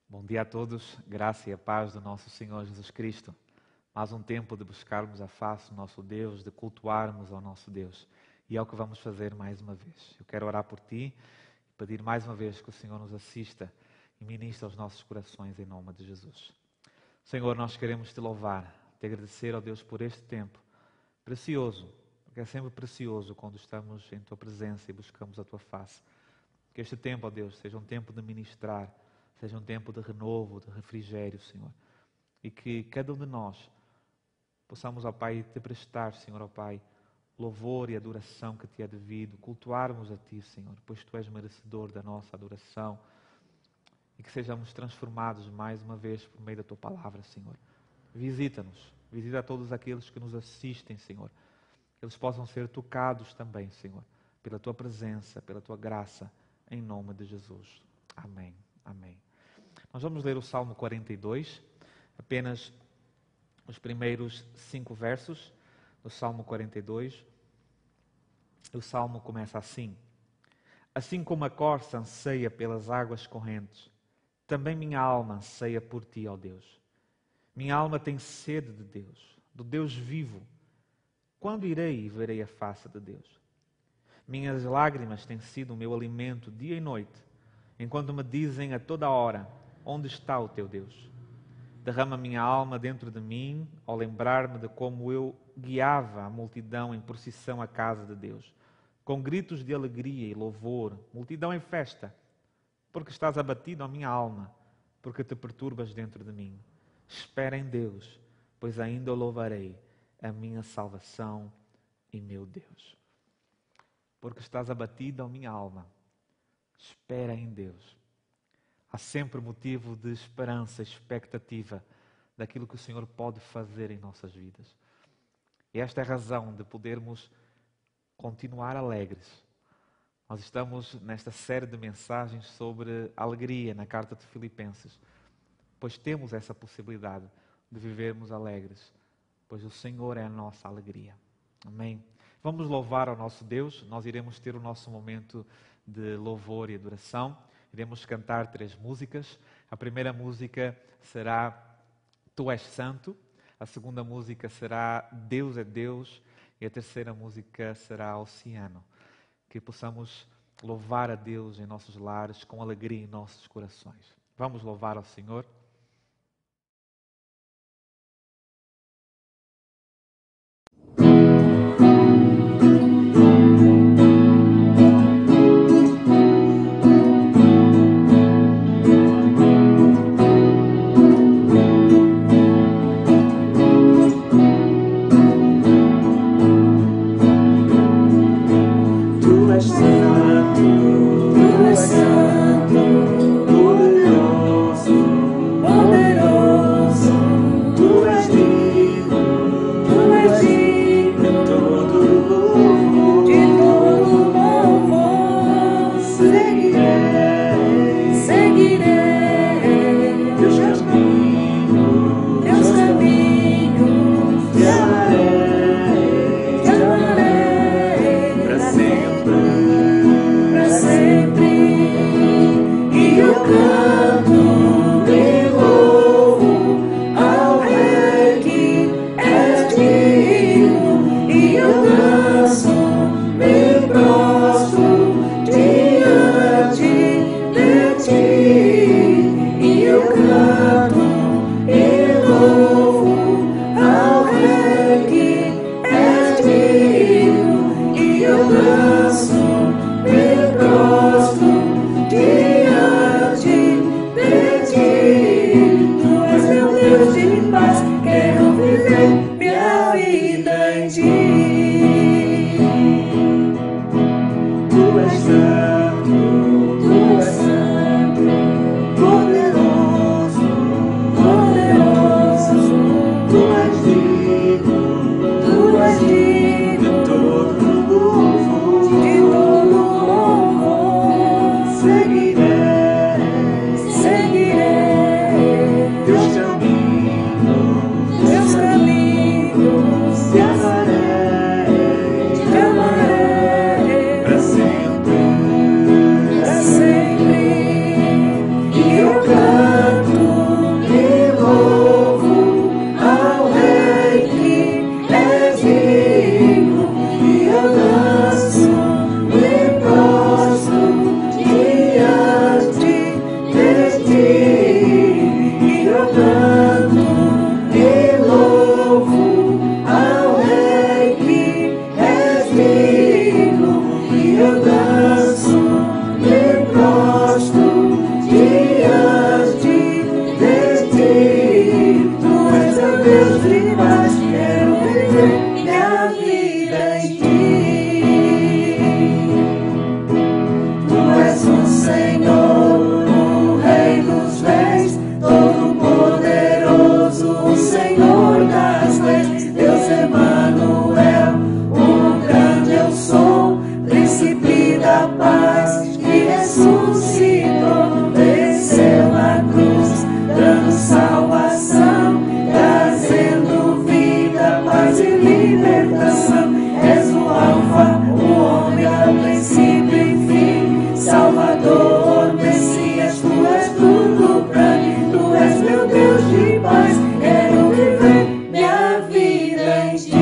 Bom dia a todos, graça e a paz do nosso Senhor Jesus Cristo. Mais um tempo de buscarmos a face do nosso Deus, de cultuarmos ao nosso Deus. E é o que vamos fazer mais uma vez. Eu quero orar por ti e pedir mais uma vez que o Senhor nos assista e ministre aos nossos corações em nome de Jesus. Senhor, nós queremos te louvar, te agradecer ao Deus por este tempo precioso, porque é sempre precioso quando estamos em tua presença e buscamos a tua face. Que este tempo, ó Deus, seja um tempo de ministrar, seja um tempo de renovo, de refrigério, Senhor. E que cada um de nós possamos, ó Pai, te prestar, Senhor, ó Pai, louvor e adoração que te é devido, cultuarmos a ti, Senhor, pois tu és merecedor da nossa adoração. E que sejamos transformados mais uma vez por meio da tua palavra, Senhor. Visita-nos, visita a todos aqueles que nos assistem, Senhor. Que eles possam ser tocados também, Senhor, pela tua presença, pela tua graça, em nome de Jesus. Amém. Amém. Nós vamos ler o Salmo 42, apenas os primeiros 5 versos do Salmo 42. O Salmo começa assim: Assim como a corça anseia pelas águas correntes, também minha alma anseia por ti, ó Deus. Minha alma tem sede de Deus, do Deus vivo. Quando irei e verei a face de Deus? Minhas lágrimas têm sido o meu alimento dia e noite, enquanto me dizem a toda hora: onde está o teu Deus? Derrama minha alma dentro de mim ao lembrar-me de como eu guiava a multidão em procissão à casa de Deus, com gritos de alegria e louvor, multidão em festa. Porque estás abatido, ó minha alma, porque te perturbas dentro de mim. Espera em Deus, pois ainda o louvarei, a minha salvação e meu Deus. Porque estás abatido, ó minha alma, espera em Deus. Há sempre motivo de esperança, expectativa daquilo que o Senhor pode fazer em nossas vidas. E esta é a razão de podermos continuar alegres. Nós estamos nesta série de mensagens sobre alegria na carta de Filipenses, pois temos essa possibilidade de vivermos alegres, pois o Senhor é a nossa alegria. Amém? Vamos louvar ao nosso Deus. Nós iremos ter o nosso momento de louvor e adoração. Iremos cantar 3 músicas. A primeira música será Tu és Santo. A segunda música será Deus é Deus. E a terceira música será Oceano. Que possamos louvar a Deus em nossos lares, com alegria em nossos corações. Vamos louvar ao Senhor. Tu és santo, poderoso. vida em ti. Tu és o Senhor, o Rei dos Reis, Todo-Poderoso, o Senhor das leis, Deus Emanuel, o grande eu sou, Príncipe da paz, que ressuscitou, venceu a cruz, dando salvação, trazendo vida, paz e libertação. És o Alfa, o Ômega, princípio e fim, Salvador, Messias, tu és tudo pra mim, tu és meu Deus de paz, quero viver minha vida em ti.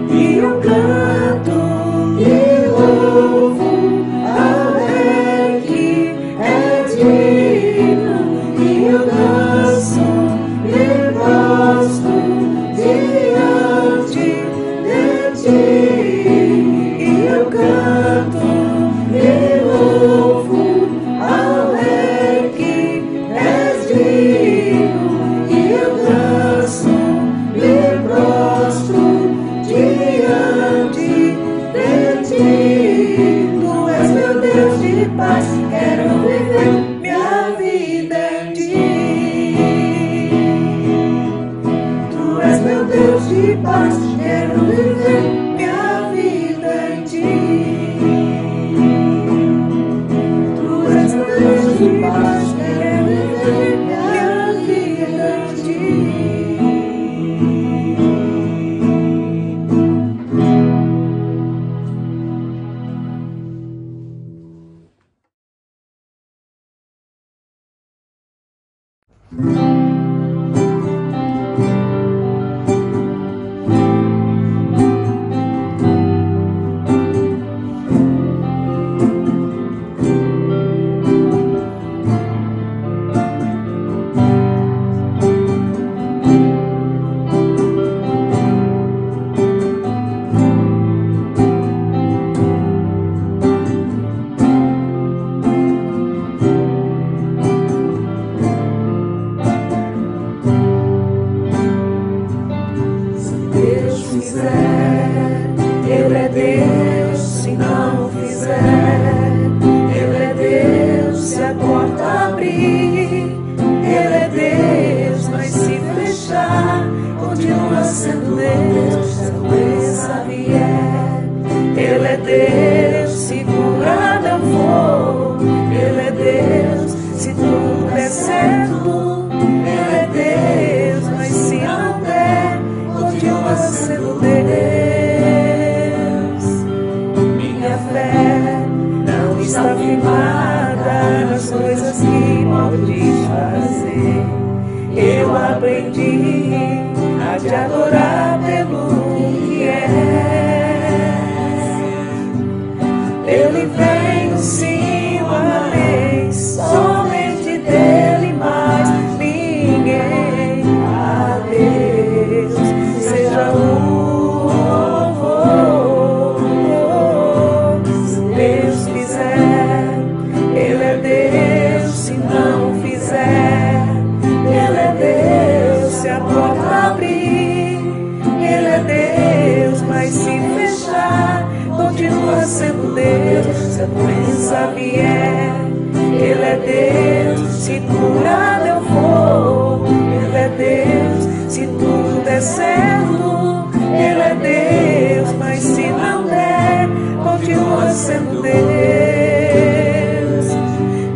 E eu canto e louvo ao Rei que é digno, e eu danço e prostro diante de ti. E eu canto e louvo ao Rei que é digno, e eu danço e prostro diante de ti. Tu és meu Deus de paz, quero viver minha vida em ti. Tu és meu Deus de paz, quero viver minha vida em ti. Tu és meu Deus de paz, quero viver minha vida em ti. Ele é Deus, se não fizer. Ele é Deus, se a porta abrir. Ele é Deus, mas se fechar, continua sendo Deus, se a doença vier. Ele é Deus, se curado eu for. Ele é Deus, se tudo der certo. Ele é Deus, mas se não der, continua sendo Deus. Minha fé não está firmada nas coisas que pode fazer. Eu aprendi a te adorar pelo que é. Ele vem sim uma vez, somente dele, mais ninguém. A Deus seja o louvor. Se Deus quiser, Ele é Deus, se não fizer. Ele é Deus, se a porta abrir. Ele é Deus, mas se fechar, continua sendo Deus, se a doença vier. Ele é Deus, se curado eu for. Ele é Deus, se tudo der certo. Ele é Deus, mas se não der, continua sendo Deus.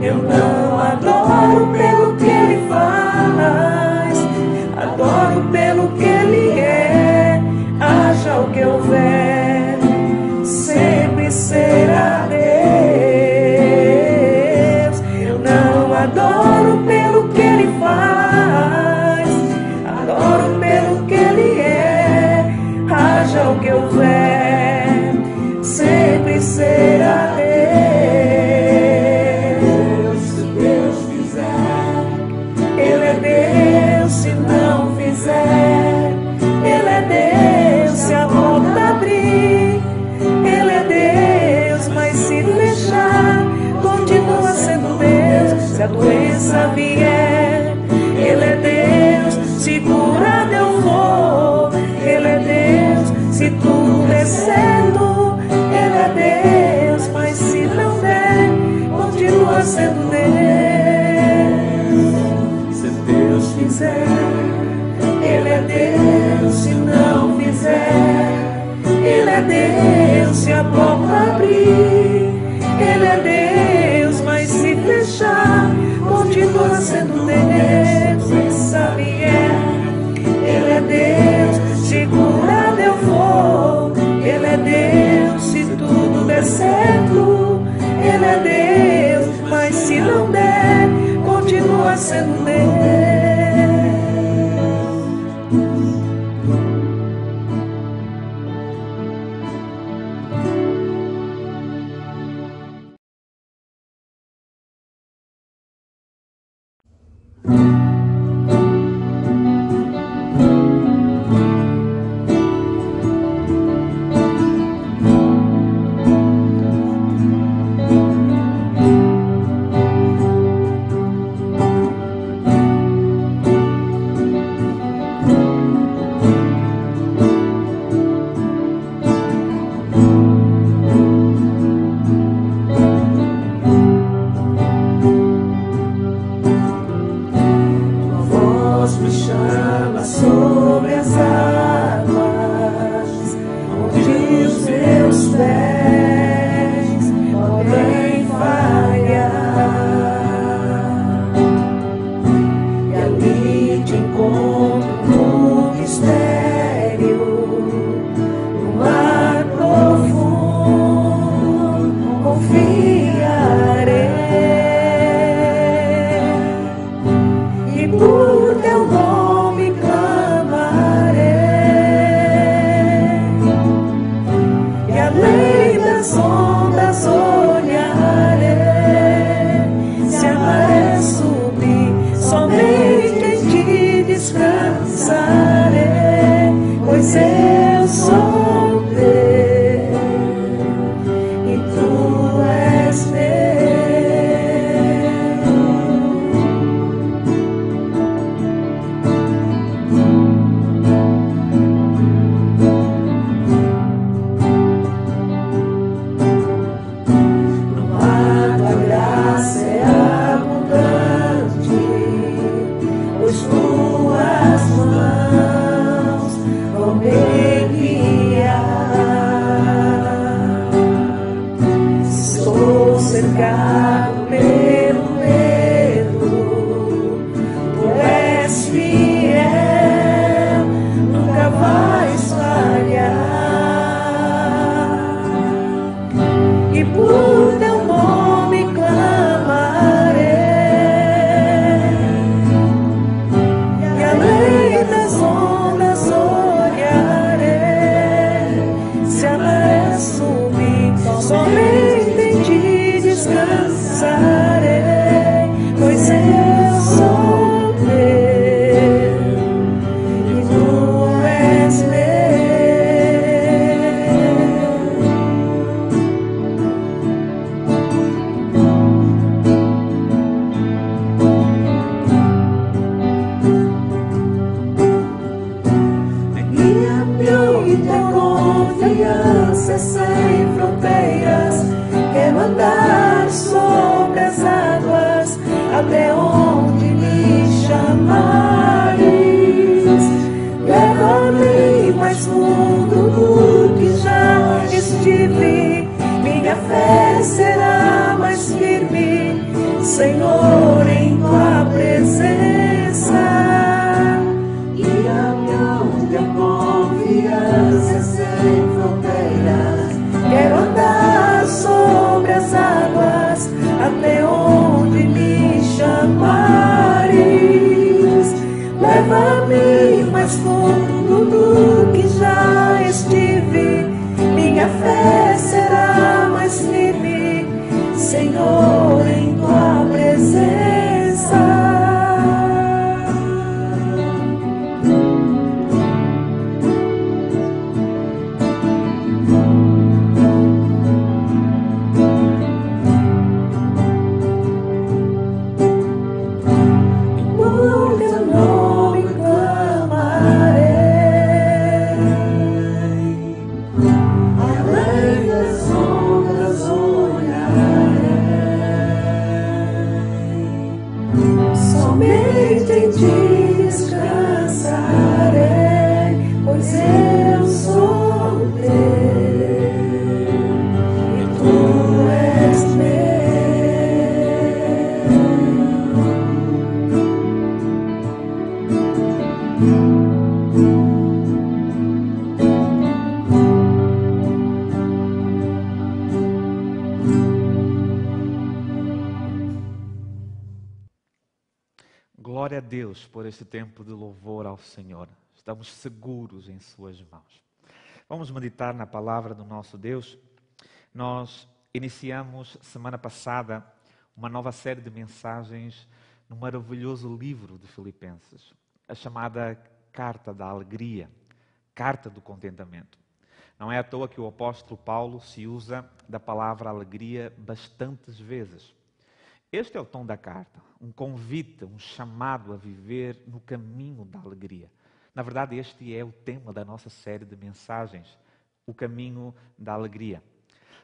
Eu não adoro pelo que Ele faz, adoro pelo que Ele é. Haja o que houver, sempre será Deus. Eu não adoro pelo que Ele faz, adoro pelo que Ele é. Haja o que houver, sempre será Deus. deserto, Ele é Deus, mas se não der, continua sendo Deus. Se Deus fizer, Ele é Deus, se não fizer, Ele é Deus, se a porta abrir, Ele é Deus, mas se fechar, continua sendo Deus. Quem sabe Ele é Deus, se curar eu vou, Ele é Deus, se tudo der certo, Ele é Deus, mas se não der, continua sendo Deus. Senhor, em tua presença, guia-me onde a confiança sem fronteiras. Quero andar sobre as águas até onde me chamares. Leva-me mais fundo do que já estive. Minha fé será mais firme, Senhor, em tua presença. Deus por este tempo de louvor ao Senhor. Estamos seguros em suas mãos. Vamos meditar na palavra do nosso Deus. Nós iniciamos semana passada uma nova série de mensagens no maravilhoso livro de Filipenses, a chamada Carta da Alegria, Carta do Contentamento. Não é à toa que o apóstolo Paulo se usa da palavra alegria bastantes vezes. Este é o tom da carta, um convite, um chamado a viver no caminho da alegria. Na verdade, este é o tema da nossa série de mensagens, o caminho da alegria.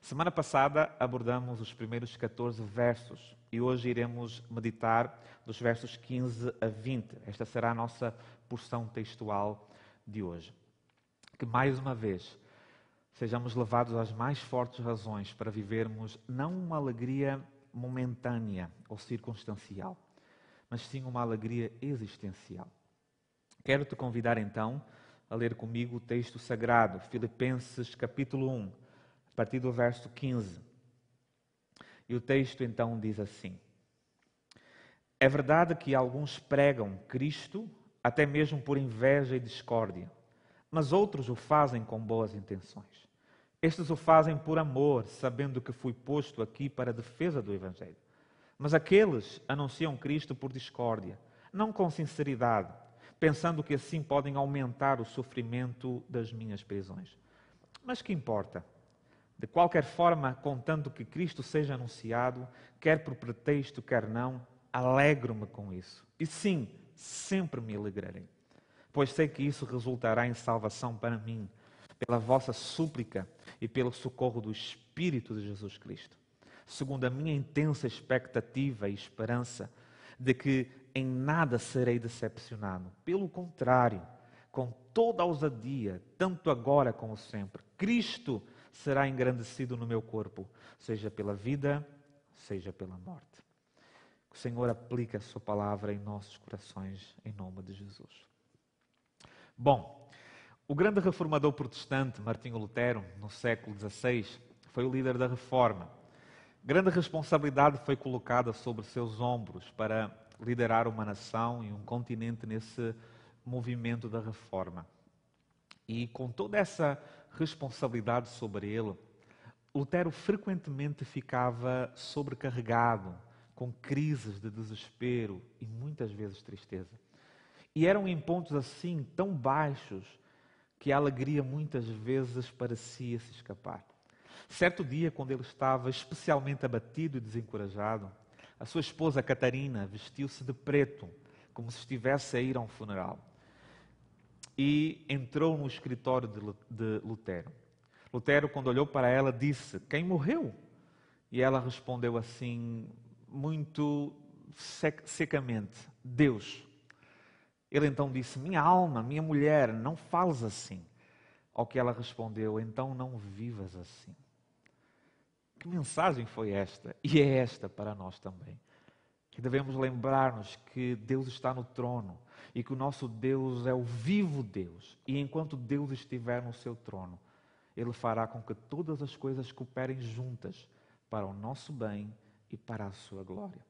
Semana passada abordamos os primeiros 14 versos e hoje iremos meditar dos versos 15 a 20. Esta será a nossa porção textual de hoje. Que mais uma vez sejamos levados às mais fortes razões para vivermos não uma alegria momentânea ou circunstancial, mas sim uma alegria existencial. Quero te convidar então a ler comigo o texto sagrado, Filipenses capítulo 1, a partir do verso 15. E o texto então diz assim: É verdade que alguns pregam Cristo até mesmo por inveja e discórdia, mas outros o fazem com boas intenções. Estes o fazem por amor, sabendo que fui posto aqui para a defesa do Evangelho. Mas aqueles anunciam Cristo por discórdia, não com sinceridade, pensando que assim podem aumentar o sofrimento das minhas prisões. Mas que importa? De qualquer forma, contanto que Cristo seja anunciado, quer por pretexto, quer não, alegro-me com isso. E sim, sempre me alegrarei, pois sei que isso resultará em salvação para mim, pela vossa súplica e pelo socorro do Espírito de Jesus Cristo, segundo a minha intensa expectativa e esperança de que em nada serei decepcionado. Pelo contrário, com toda a ousadia, tanto agora como sempre, Cristo será engrandecido no meu corpo, seja pela vida, seja pela morte. Que o Senhor aplique a sua palavra em nossos corações, em nome de Jesus. Bom, o grande reformador protestante Martinho Lutero, no século XVI, foi o líder da Reforma. Grande responsabilidade foi colocada sobre seus ombros para liderar uma nação e um continente nesse movimento da Reforma. E com toda essa responsabilidade sobre ele, Lutero frequentemente ficava sobrecarregado, com crises de desespero e muitas vezes tristeza. E eram em pontos assim tão baixos que a alegria muitas vezes parecia se escapar. Certo dia, quando ele estava especialmente abatido e desencorajado, a sua esposa Catarina vestiu-se de preto, como se estivesse a ir a um funeral, e entrou no escritório de Lutero. Lutero, quando olhou para ela, disse: "Quem morreu?" E ela respondeu assim, muito secamente: "Deus." Ele então disse: "Minha alma, minha mulher, não fales assim." Ao que ela respondeu: "Então não vivas assim." Que mensagem foi esta? E é esta para nós também. Que devemos lembrar-nos que Deus está no trono e que o nosso Deus é o vivo Deus. E enquanto Deus estiver no seu trono, Ele fará com que todas as coisas cooperem juntas para o nosso bem e para a sua glória.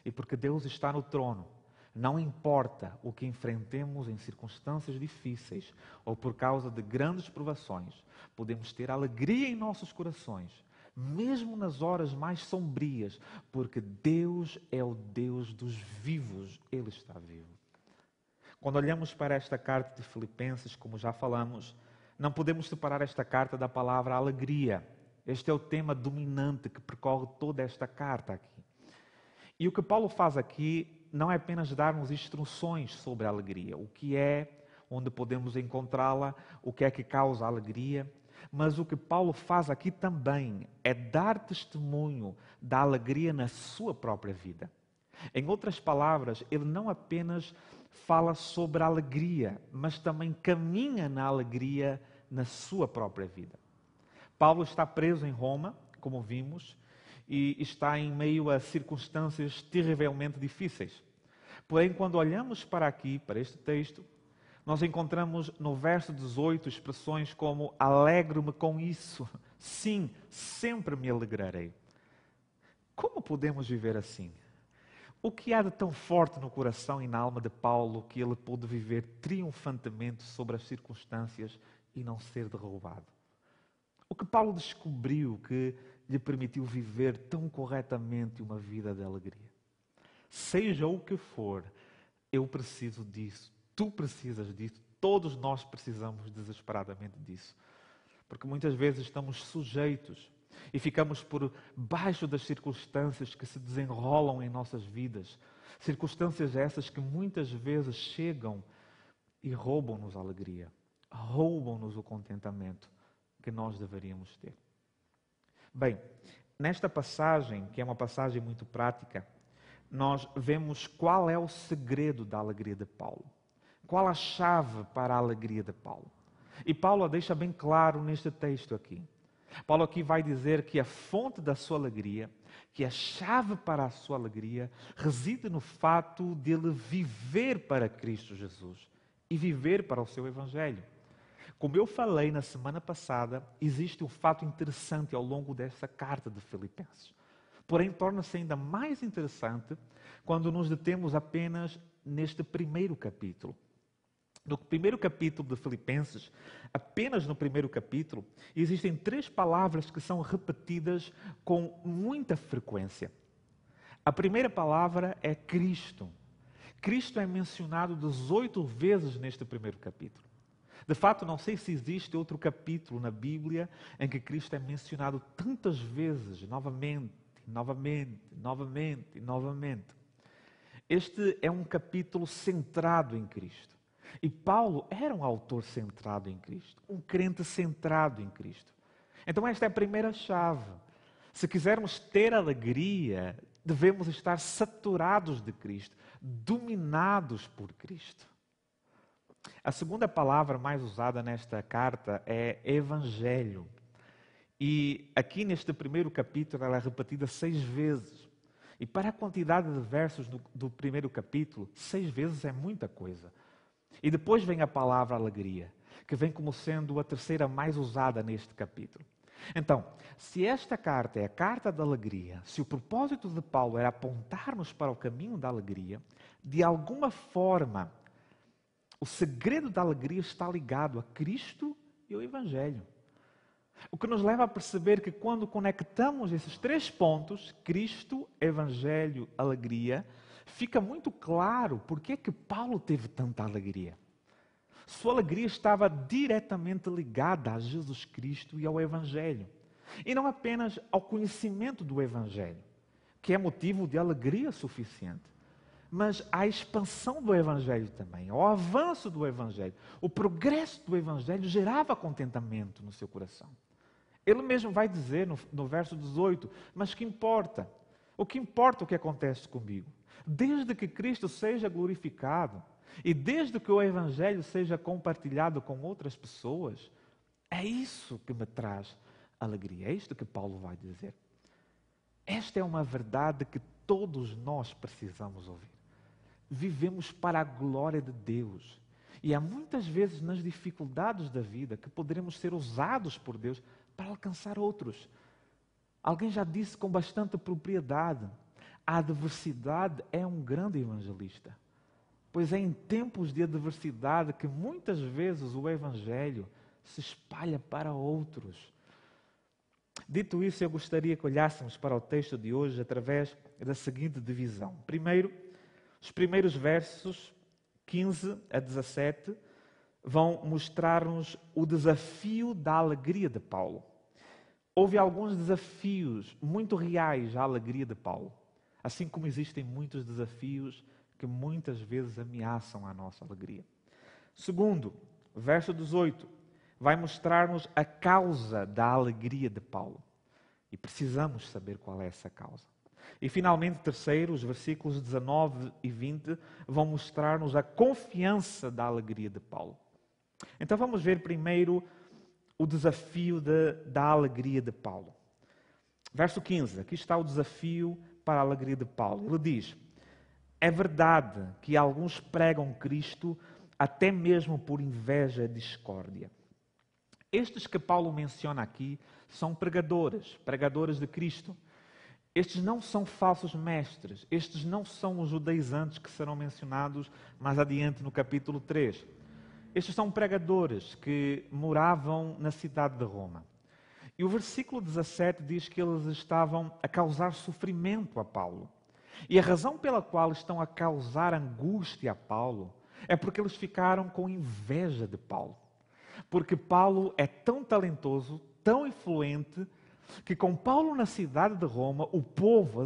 E porque Deus está no trono, não importa o que enfrentemos em circunstâncias difíceis ou por causa de grandes provações, podemos ter alegria em nossos corações, mesmo nas horas mais sombrias, porque Deus é o Deus dos vivos, Ele está vivo. Quando olhamos para esta carta de Filipenses, como já falamos, não podemos separar esta carta da palavra alegria. Este é o tema dominante que percorre toda esta carta aqui. E o que Paulo faz aqui não é apenas dar-nos instruções sobre a alegria, o que é, onde podemos encontrá-la, o que é que causa alegria, mas o que Paulo faz aqui também é dar testemunho da alegria na sua própria vida. Em outras palavras, ele não apenas fala sobre a alegria, mas também caminha na alegria na sua própria vida. Paulo está preso em Roma, como vimos, e está em meio a circunstâncias terrivelmente difíceis. Porém, quando olhamos para aqui, para este texto, nós encontramos no verso 18 expressões como alegro-me com isso. Sim, sempre me alegrarei. Como podemos viver assim? O que há de tão forte no coração e na alma de Paulo que ele pôde viver triunfantemente sobre as circunstâncias e não ser derrubado? O que Paulo descobriu que lhe permitiu viver tão corretamente uma vida de alegria? Seja o que for, eu preciso disso, tu precisas disso, todos nós precisamos desesperadamente disso. Porque muitas vezes estamos sujeitos e ficamos por baixo das circunstâncias que se desenrolam em nossas vidas. Circunstâncias essas que muitas vezes chegam e roubam-nos a alegria, roubam-nos o contentamento que nós deveríamos ter. Bem, nesta passagem, que é uma passagem muito prática, nós vemos qual é o segredo da alegria de Paulo. Qual a chave para a alegria de Paulo? E Paulo a deixa bem claro neste texto aqui. Paulo aqui vai dizer que a fonte da sua alegria, que a chave para a sua alegria, reside no fato de ele viver para Cristo Jesus e viver para o seu Evangelho. Como eu falei na semana passada, existe um fato interessante ao longo desta carta de Filipenses. Porém, torna-se ainda mais interessante quando nos detemos apenas neste primeiro capítulo. No primeiro capítulo de Filipenses, apenas no primeiro capítulo, existem 3 palavras que são repetidas com muita frequência. A primeira palavra é Cristo. Cristo é mencionado 18 vezes neste primeiro capítulo. De fato, não sei se existe outro capítulo na Bíblia em que Cristo é mencionado tantas vezes, novamente. Este é um capítulo centrado em Cristo. E Paulo era um autor centrado em Cristo, um crente centrado em Cristo. Então esta é a primeira chave. Se quisermos ter alegria, devemos estar saturados de Cristo, dominados por Cristo. A segunda palavra mais usada nesta carta é Evangelho. E aqui neste primeiro capítulo ela é repetida 6 vezes. E para a quantidade de versos do primeiro capítulo, 6 vezes é muita coisa. E depois vem a palavra alegria, que vem como sendo a terceira mais usada neste capítulo. Então, se esta carta é a carta da alegria, se o propósito de Paulo era apontar-nos para o caminho da alegria, de alguma forma, o segredo da alegria está ligado a Cristo e ao Evangelho. O que nos leva a perceber que quando conectamos esses 3 pontos, Cristo, Evangelho, alegria, fica muito claro porque é que Paulo teve tanta alegria. Sua alegria estava diretamente ligada a Jesus Cristo e ao Evangelho. E não apenas ao conhecimento do Evangelho, que é motivo de alegria suficiente, mas à expansão do Evangelho também, ao avanço do Evangelho. O progresso do Evangelho gerava contentamento no seu coração. Ele mesmo vai dizer no verso 18, mas que importa? O que importa é o que acontece comigo? Desde que Cristo seja glorificado e desde que o Evangelho seja compartilhado com outras pessoas, é isso que me traz alegria. É isto que Paulo vai dizer. Esta é uma verdade que todos nós precisamos ouvir. Vivemos para a glória de Deus. E há muitas vezes nas dificuldades da vida que poderemos ser usados por Deus para alcançar outros. Alguém já disse com bastante propriedade, a adversidade é um grande evangelista. Pois é em tempos de adversidade que muitas vezes o Evangelho se espalha para outros. Dito isso, eu gostaria que olhássemos para o texto de hoje através da seguinte divisão. Primeiro, os primeiros versos, 15 a 17, vão mostrar-nos o desafio da alegria de Paulo. Houve alguns desafios muito reais à alegria de Paulo, assim como existem muitos desafios que muitas vezes ameaçam a nossa alegria. Segundo, verso 18, vai mostrar-nos a causa da alegria de Paulo. E precisamos saber qual é essa causa. E finalmente, terceiro, os versículos 19 e 20 vão mostrar-nos a confiança da alegria de Paulo. Então vamos ver primeiro o desafio da alegria de Paulo. Verso 15, aqui está o desafio para a alegria de Paulo. Ele diz: é verdade que alguns pregam Cristo até mesmo por inveja e discórdia. Estes que Paulo menciona aqui são pregadores de Cristo. Estes não são falsos mestres, estes não são os judaizantes que serão mencionados mais adiante no capítulo 3. Estes são pregadores que moravam na cidade de Roma. E o versículo 17 diz que eles estavam a causar sofrimento a Paulo. E a razão pela qual estão a causar angústia a Paulo é porque eles ficaram com inveja de Paulo. Porque Paulo é tão talentoso, tão influente, que com Paulo na cidade de Roma, o povo,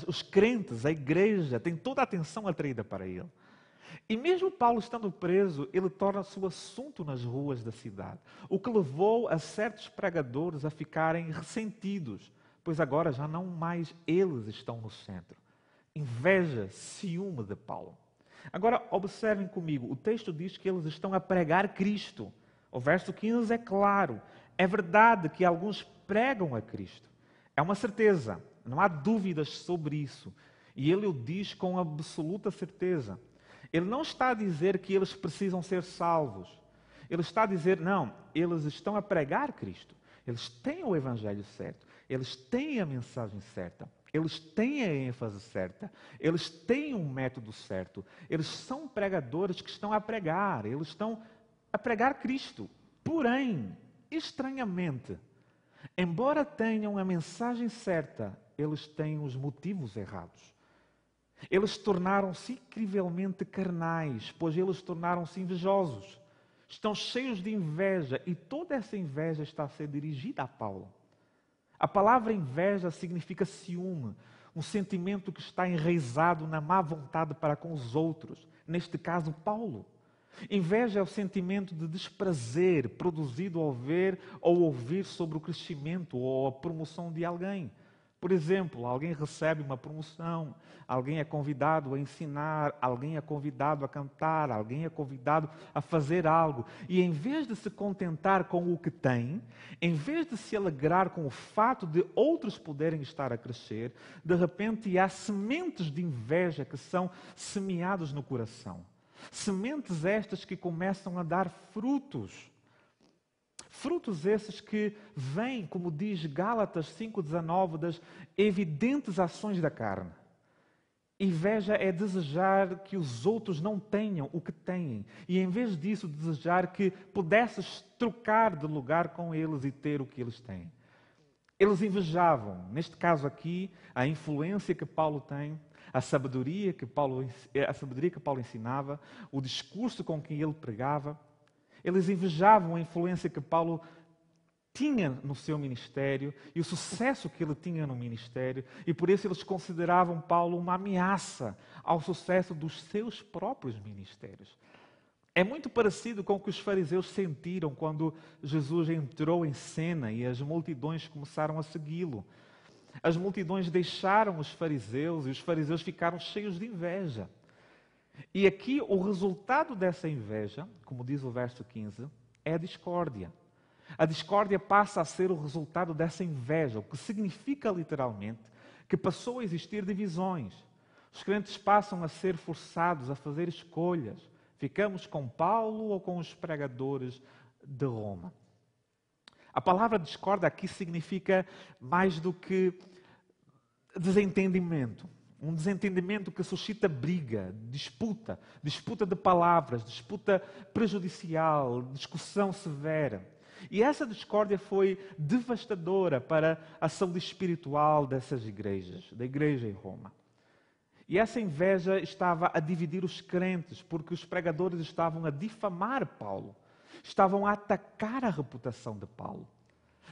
os crentes, a igreja, tem toda a atenção atraída para ele. E mesmo Paulo estando preso, ele torna-se o assunto nas ruas da cidade, o que levou a certos pregadores a ficarem ressentidos, pois agora já não mais eles estão no centro. Inveja, ciúme de Paulo. Agora, observem comigo, o texto diz que eles estão a pregar Cristo. O verso 15 é claro, é verdade que alguns pregam a Cristo. É uma certeza, não há dúvidas sobre isso. E ele o diz com absoluta certeza. Ele não está a dizer que eles precisam ser salvos. Ele está a dizer, não, eles estão a pregar Cristo. Eles têm o evangelho certo. Eles têm a mensagem certa. Eles têm a ênfase certa. Eles têm um método certo. Eles são pregadores que estão a pregar. Eles estão a pregar Cristo. Porém, estranhamente, embora tenham a mensagem certa, eles têm os motivos errados. Eles tornaram-se incrivelmente carnais, pois eles tornaram-se invejosos. Estão cheios de inveja e toda essa inveja está a ser dirigida a Paulo. A palavra inveja significa ciúme, um sentimento que está enraizado na má vontade para com os outros, neste caso Paulo. Inveja é o sentimento de desprazer produzido ao ver ou ouvir sobre o crescimento ou a promoção de alguém. Por exemplo, alguém recebe uma promoção, alguém é convidado a ensinar, alguém é convidado a cantar, alguém é convidado a fazer algo. E em vez de se contentar com o que tem, em vez de se alegrar com o fato de outros poderem estar a crescer, de repente há sementes de inveja que são semeadas no coração. Sementes estas que começam a dar frutos. Frutos esses que vêm, como diz Gálatas 5,19, das evidentes ações da carne. Inveja é desejar que os outros não tenham o que têm. E em vez disso, desejar que pudesses trocar de lugar com eles e ter o que eles têm. Eles invejavam, neste caso aqui, a influência que Paulo tem, a sabedoria que Paulo ensinava, o discurso com que ele pregava. Eles invejavam a influência que Paulo tinha no seu ministério e o sucesso que ele tinha no ministério, e por isso eles consideravam Paulo uma ameaça ao sucesso dos seus próprios ministérios. É muito parecido com o que os fariseus sentiram quando Jesus entrou em cena e as multidões começaram a segui-lo. As multidões deixaram os fariseus e os fariseus ficaram cheios de inveja. E aqui o resultado dessa inveja, como diz o verso 15, é a discórdia. A discórdia passa a ser o resultado dessa inveja, o que significa literalmente que passou a existir divisões. Os crentes passam a ser forçados a fazer escolhas. Ficamos com Paulo ou com os pregadores de Roma? A palavra discórdia aqui significa mais do que desentendimento. Um desentendimento que suscita briga, disputa de palavras, disputa prejudicial, discussão severa. E essa discórdia foi devastadora para a saúde espiritual dessas igrejas, da igreja em Roma. E essa inveja estava a dividir os crentes, porque os pregadores estavam a difamar Paulo, estavam a atacar a reputação de Paulo.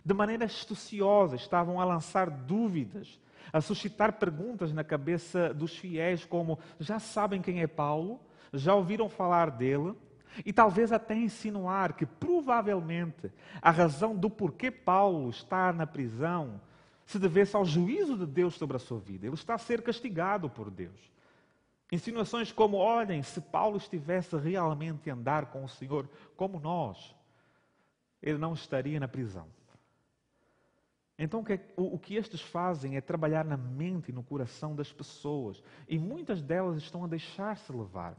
De maneira astuciosa, estavam a lançar dúvidas, a suscitar perguntas na cabeça dos fiéis, como: já sabem quem é Paulo? Já ouviram falar dele? E talvez até insinuar que provavelmente a razão do porquê Paulo está na prisão se devesse ao juízo de Deus sobre a sua vida. Ele está a ser castigado por Deus. Insinuações como: olhem, se Paulo estivesse realmente a andar com o Senhor como nós, ele não estaria na prisão. Então o que estes fazem é trabalhar na mente e no coração das pessoas. E muitas delas estão a deixar-se levar.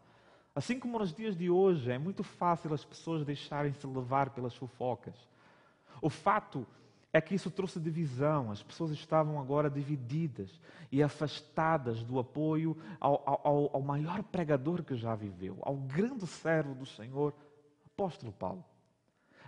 Assim como nos dias de hoje, é muito fácil as pessoas deixarem-se levar pelas fofocas. O fato é que isso trouxe divisão. As pessoas estavam agora divididas e afastadas do apoio ao maior pregador que já viveu, ao grande servo do Senhor, apóstolo Paulo.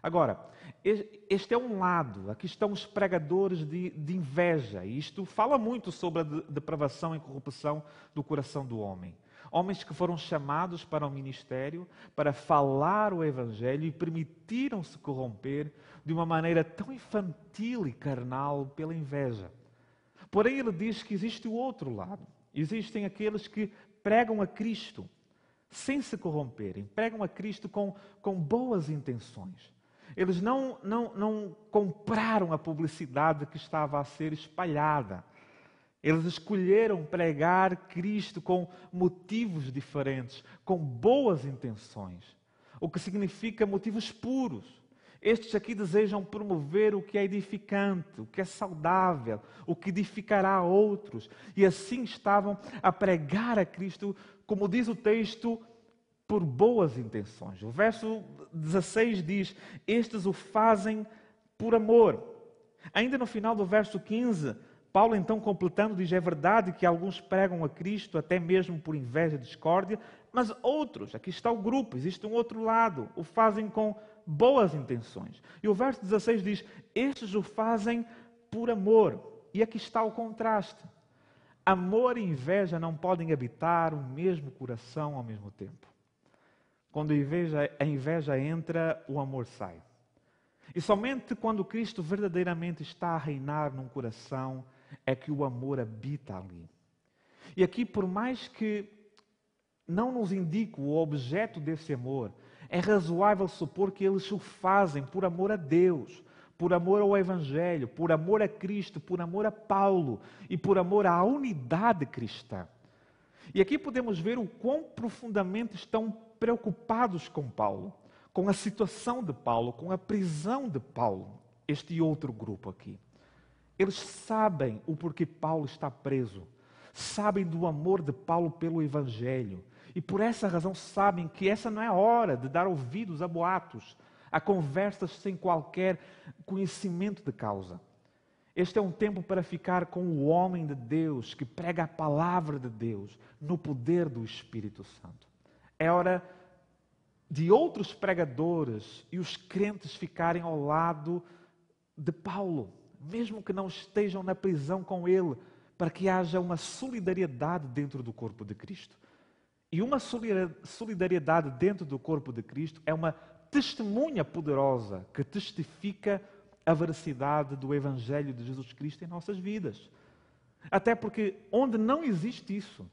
Agora, este é um lado. Aqui estão os pregadores de inveja. E isto fala muito sobre a depravação e corrupção do coração do homem. Homens que foram chamados para o ministério, para falar o Evangelho e permitiram-se corromper de uma maneira tão infantil e carnal pela inveja. Porém, ele diz que existe o outro lado. Existem aqueles que pregam a Cristo sem se corromperem, pregam a Cristo com boas intenções. Eles não compraram a publicidade que estava a ser espalhada. Eles escolheram pregar Cristo com motivos diferentes, com boas intenções, o que significa motivos puros. Estes aqui desejam promover o que é edificante, o que é saudável, o que edificará outros. E assim estavam a pregar a Cristo, como diz o texto, por boas intenções. O verso 16 diz: estes o fazem por amor. Ainda no final do verso 15, Paulo então completando diz: é verdade que alguns pregam a Cristo até mesmo por inveja e discórdia, mas outros, aqui está o grupo, existe um outro lado, o fazem com boas intenções. E o verso 16 diz: estes o fazem por amor. E aqui está o contraste. Amor e inveja não podem habitar o mesmo coração ao mesmo tempo. Quando a inveja entra, o amor sai. E somente quando Cristo verdadeiramente está a reinar num coração é que o amor habita ali. E aqui, por mais que não nos indique o objeto desse amor, é razoável supor que eles o fazem por amor a Deus, por amor ao Evangelho, por amor a Cristo, por amor a Paulo e por amor à unidade cristã. E aqui podemos ver o quão profundamente estão preocupados com Paulo, com a situação de Paulo, com a prisão de Paulo, este outro grupo aqui. Eles sabem o porquê Paulo está preso, sabem do amor de Paulo pelo Evangelho e por essa razão sabem que essa não é a hora de dar ouvidos a boatos, a conversas sem qualquer conhecimento de causa. Este é um tempo para ficar com o homem de Deus que prega a palavra de Deus no poder do Espírito Santo. É hora de outros pregadores e os crentes ficarem ao lado de Paulo, mesmo que não estejam na prisão com ele, para que haja uma solidariedade dentro do corpo de Cristo. E uma solidariedade dentro do corpo de Cristo é uma testemunha poderosa que testifica a veracidade do Evangelho de Jesus Cristo em nossas vidas. Até porque onde não existe isso,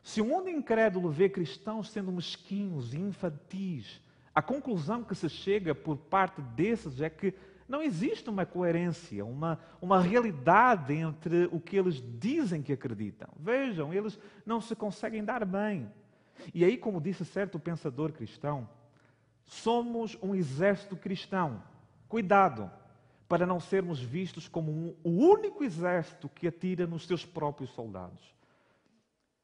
se o mundo incrédulo vê cristãos sendo mesquinhos e infantis, a conclusão que se chega por parte desses é que não existe uma coerência, uma realidade entre o que eles dizem que acreditam. Vejam, eles não se conseguem dar bem. E aí, como disse certo pensador cristão, somos um exército cristão. Cuidado, para não sermos vistos como o único exército que atira nos seus próprios soldados.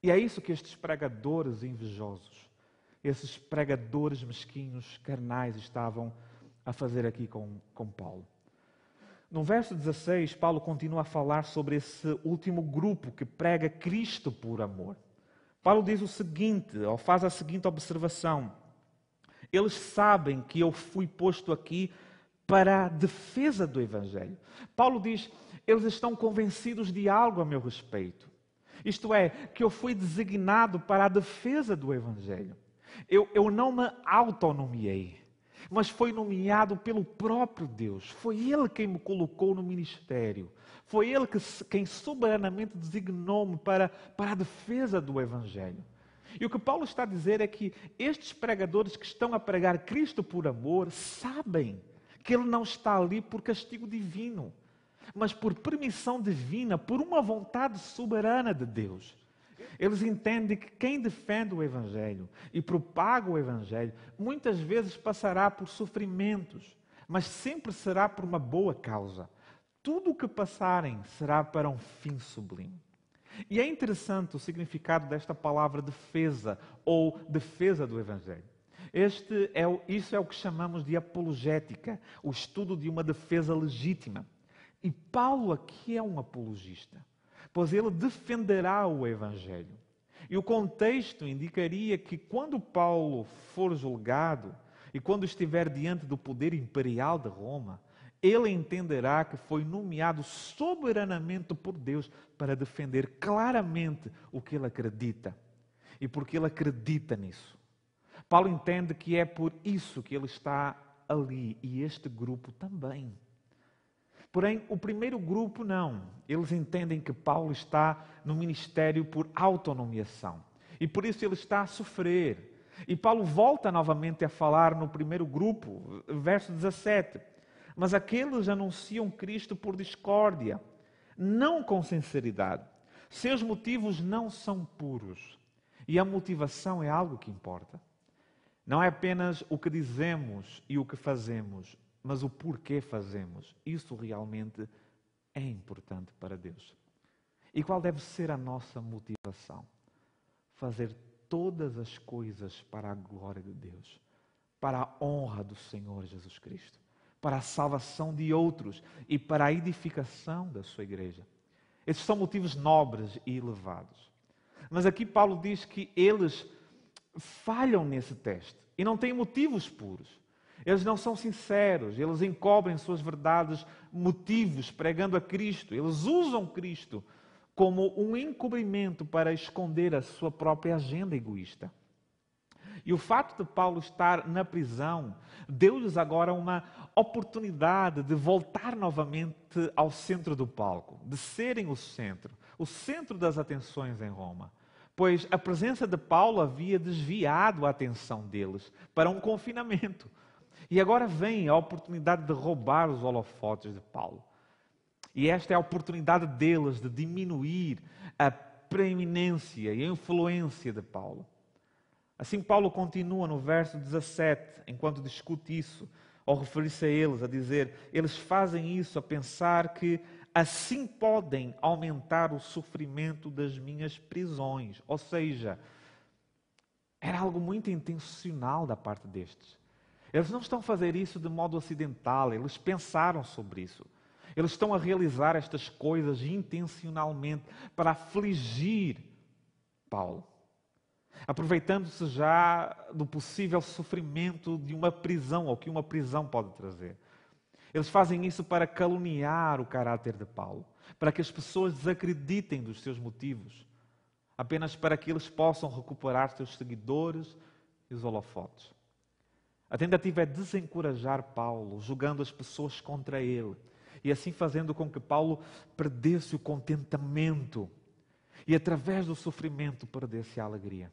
E é isso que estes pregadores invejosos, esses pregadores mesquinhos, carnais, estavam a fazer aqui com Paulo. No verso 16, Paulo continua a falar sobre esse último grupo que prega Cristo por amor. Paulo diz o seguinte, ou faz a seguinte observação: eles sabem que eu fui posto aqui para a defesa do Evangelho. Paulo diz, eles estão convencidos de algo a meu respeito. Isto é, que eu fui designado para a defesa do Evangelho. Eu não me autonomeei, mas foi nomeado pelo próprio Deus. Foi Ele quem me colocou no ministério. Foi Ele quem soberanamente designou-me para a defesa do Evangelho. E o que Paulo está a dizer é que estes pregadores que estão a pregar Cristo por amor sabem que Ele não está ali por castigo divino, mas por permissão divina, por uma vontade soberana de Deus. Eles entendem que quem defende o Evangelho e propaga o Evangelho, muitas vezes passará por sofrimentos, mas sempre será por uma boa causa. Tudo o que passarem será para um fim sublime. E é interessante o significado desta palavra defesa, ou defesa do Evangelho. Isso é o que chamamos de apologética, o estudo de uma defesa legítima. E Paulo aqui é um apologista, pois ele defenderá o Evangelho. E o contexto indicaria que quando Paulo for julgado e quando estiver diante do poder imperial de Roma, ele entenderá que foi nomeado soberanamente por Deus para defender claramente o que ele acredita. E porque ele acredita nisso. Paulo entende que é por isso que ele está ali e este grupo também. Porém, o primeiro grupo não. Eles entendem que Paulo está no ministério por autonomiação. E por isso ele está a sofrer. E Paulo volta novamente a falar no primeiro grupo, verso 17. Mas aqueles anunciam Cristo por discórdia, não com sinceridade. Seus motivos não são puros. E a motivação é algo que importa. Não é apenas o que dizemos e o que fazemos, mas o porquê fazemos. Isso realmente é importante para Deus. E qual deve ser a nossa motivação? Fazer todas as coisas para a glória de Deus, para a honra do Senhor Jesus Cristo, para a salvação de outros e para a edificação da sua igreja. Esses são motivos nobres e elevados. Mas aqui Paulo diz que eles falham nesse teste e não têm motivos puros. Eles não são sinceros, eles encobrem suas verdades, motivos, pregando a Cristo. Eles usam Cristo como um encobrimento para esconder a sua própria agenda egoísta. E o fato de Paulo estar na prisão deu-lhes agora uma oportunidade de voltar novamente ao centro do palco, de serem o centro das atenções em Roma. Pois a presença de Paulo havia desviado a atenção deles para um confinamento. E agora vem a oportunidade de roubar os holofotes de Paulo. E esta é a oportunidade deles de diminuir a preeminência e a influência de Paulo. Assim Paulo continua no verso 17, enquanto discute isso, ao referir-se a eles, a dizer, eles fazem isso a pensar que assim podem aumentar o sofrimento das minhas prisões. Ou seja, era algo muito intencional da parte destes. Eles não estão a fazer isso de modo acidental, eles pensaram sobre isso. Eles estão a realizar estas coisas intencionalmente para afligir Paulo, aproveitando-se já do possível sofrimento de uma prisão, ou que uma prisão pode trazer. Eles fazem isso para caluniar o caráter de Paulo, para que as pessoas desacreditem dos seus motivos, apenas para que eles possam recuperar seus seguidores e os holofotes. A tentativa é desencorajar Paulo, julgando as pessoas contra ele, e assim fazendo com que Paulo perdesse o contentamento e, através do sofrimento, perdesse a alegria.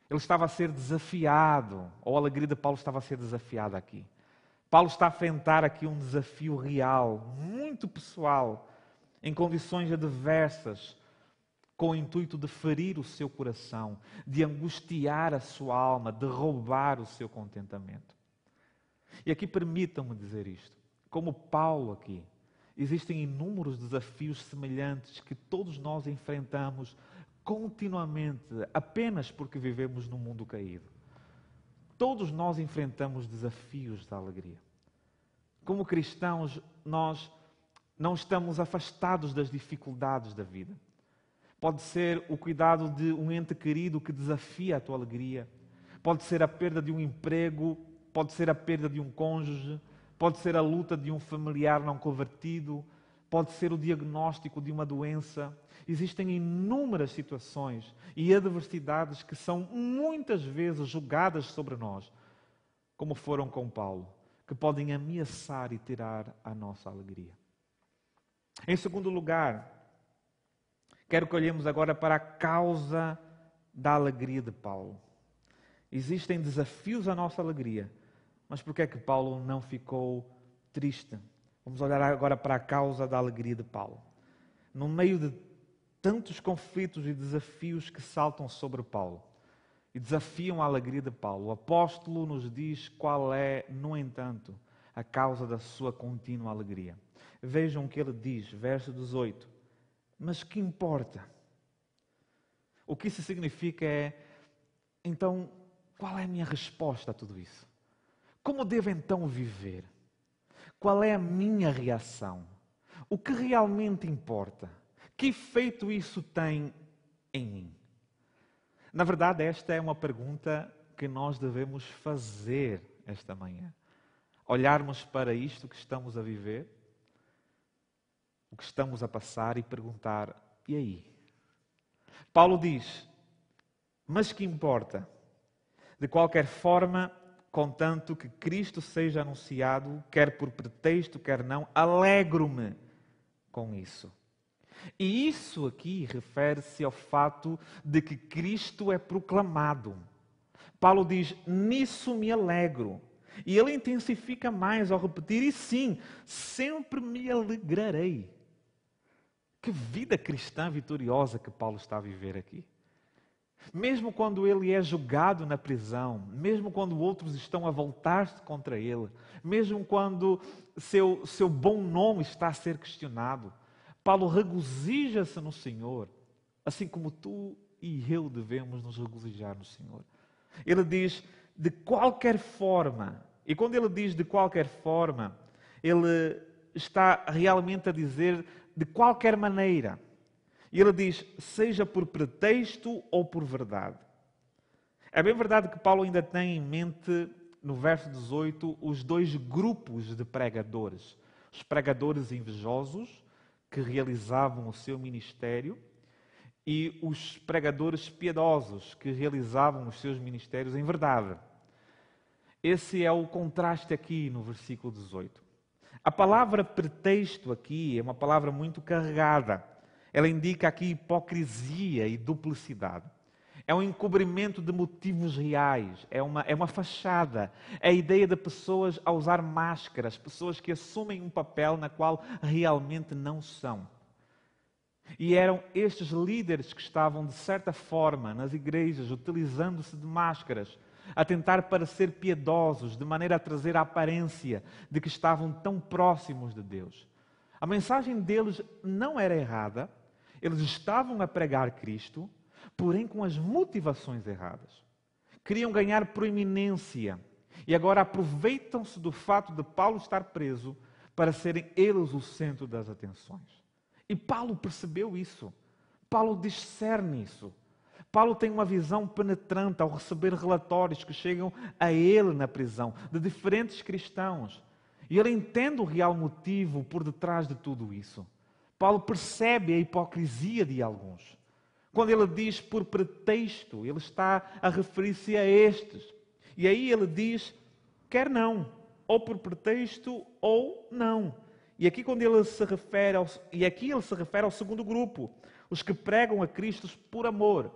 Ele estava a ser desafiado, ou a alegria de Paulo estava a ser desafiada aqui. Paulo está a enfrentar aqui um desafio real, muito pessoal, em condições adversas, com o intuito de ferir o seu coração, de angustiar a sua alma, de roubar o seu contentamento. E aqui permitam-me dizer isto. Como Paulo aqui, existem inúmeros desafios semelhantes que todos nós enfrentamos continuamente, apenas porque vivemos num mundo caído. Todos nós enfrentamos desafios da alegria. Como cristãos, nós não estamos afastados das dificuldades da vida. Pode ser o cuidado de um ente querido que desafia a tua alegria. Pode ser a perda de um emprego, pode ser a perda de um cônjuge, pode ser a luta de um familiar não convertido, pode ser o diagnóstico de uma doença. Existem inúmeras situações e adversidades que são muitas vezes jogadas sobre nós, como foram com Paulo, que podem ameaçar e tirar a nossa alegria. Em segundo lugar, quero que olhemos agora para a causa da alegria de Paulo. Existem desafios à nossa alegria, mas por que é que Paulo não ficou triste? Vamos olhar agora para a causa da alegria de Paulo. No meio de tantos conflitos e desafios que saltam sobre Paulo e desafiam a alegria de Paulo, o apóstolo nos diz qual é, no entanto, a causa da sua contínua alegria. Vejam o que ele diz, verso 18. Mas que importa? O que isso significa é, então, qual é a minha resposta a tudo isso? Como devo então viver? Qual é a minha reação? o que realmente importa? Que efeito isso tem em mim? Na verdade, esta é uma pergunta que nós devemos fazer esta manhã. Olharmos para isto que estamos a viver, o que estamos a passar e perguntar, e aí? Paulo diz, mas que importa? De qualquer forma, contanto que Cristo seja anunciado, quer por pretexto, quer não, alegro-me com isso. E isso aqui refere-se ao fato de que Cristo é proclamado. Paulo diz, nisso me alegro. E ele intensifica mais ao repetir, e sim, sempre me alegrarei. Que vida cristã vitoriosa que Paulo está a viver aqui. Mesmo quando ele é julgado na prisão, mesmo quando outros estão a voltar-se contra ele, mesmo quando seu bom nome está a ser questionado, Paulo regozija-se no Senhor, assim como tu e eu devemos nos regozijar no Senhor. Ele diz, de qualquer forma, e quando ele diz de qualquer forma, ele está realmente a dizer de qualquer maneira. E ele diz, seja por pretexto ou por verdade. É bem verdade que Paulo ainda tem em mente, no verso 18, os dois grupos de pregadores. Os pregadores invejosos, que realizavam o seu ministério, e os pregadores piedosos, que realizavam os seus ministérios em verdade. Esse é o contraste aqui no versículo 18. A palavra pretexto aqui é uma palavra muito carregada. Ela indica aqui hipocrisia e duplicidade. É um encobrimento de motivos reais, é uma fachada. É a ideia de pessoas a usar máscaras, pessoas que assumem um papel na qual realmente não são. E eram estes líderes que estavam, de certa forma, nas igrejas, utilizando-se de máscaras, a tentar parecer piedosos, de maneira a trazer a aparência de que estavam tão próximos de Deus. A mensagem deles não era errada, eles estavam a pregar Cristo, porém com as motivações erradas. Queriam ganhar proeminência e agora aproveitam-se do fato de Paulo estar preso para serem eles o centro das atenções. E Paulo percebeu isso. Paulo discerne isso. Paulo tem uma visão penetrante ao receber relatórios que chegam a ele na prisão, de diferentes cristãos. E ele entende o real motivo por detrás de tudo isso. Paulo percebe a hipocrisia de alguns. Quando ele diz por pretexto, ele está a referir-se a estes. E aí ele diz, quer não, ou por pretexto ou não. E aqui ele se refere ao segundo grupo, os que pregam a Cristo por amor.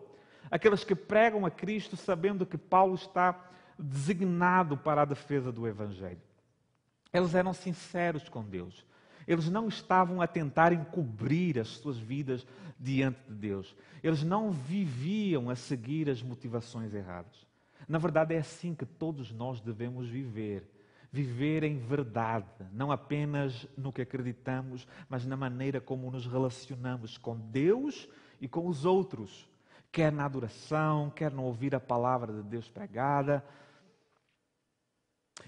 Aqueles que pregam a Cristo sabendo que Paulo está designado para a defesa do Evangelho. Eles eram sinceros com Deus. Eles não estavam a tentar encobrir as suas vidas diante de Deus. Eles não viviam a seguir as motivações erradas. Na verdade, é assim que todos nós devemos viver. Viver em verdade, não apenas no que acreditamos, mas na maneira como nos relacionamos com Deus e com os outros. Quer na adoração, quer no ouvir a palavra de Deus pregada.